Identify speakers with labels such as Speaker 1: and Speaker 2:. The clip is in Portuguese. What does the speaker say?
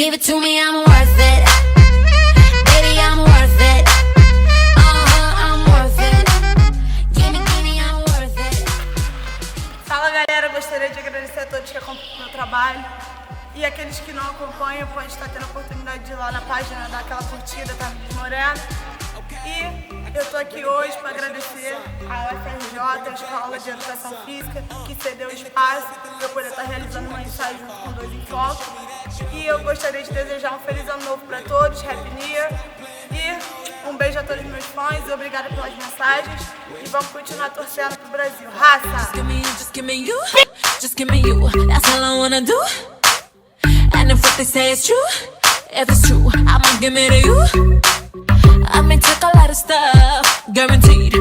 Speaker 1: Give it to me, I'm worth it. Baby, I'm worth it. I'm worth it. Give me, I'm worth it.
Speaker 2: Fala galera, gostaria de agradecer a todos que acompanham o meu trabalho. E aqueles que não acompanham, pode estar tendo a oportunidade de ir lá na página, dar aquela curtida, Tamires Morena. E eu tô aqui hoje para agradecer a UFRJ, a Escola de Educação Física, que cedeu espaço para eu poder estar realizando uma ensaio junto com dois em Foco. E eu gostaria de desejar um feliz ano novo para todos, Happy New Year. E um beijo a todos os meus fãs, obrigada pelas mensagens. E vamos continuar torcendo pro Brasil. Raça!
Speaker 3: Just give me you, just give me you, that's all I wanna do. And if what they say is true, if it's true, I'ma give it to you. I may take a lot of stuff, guaranteed.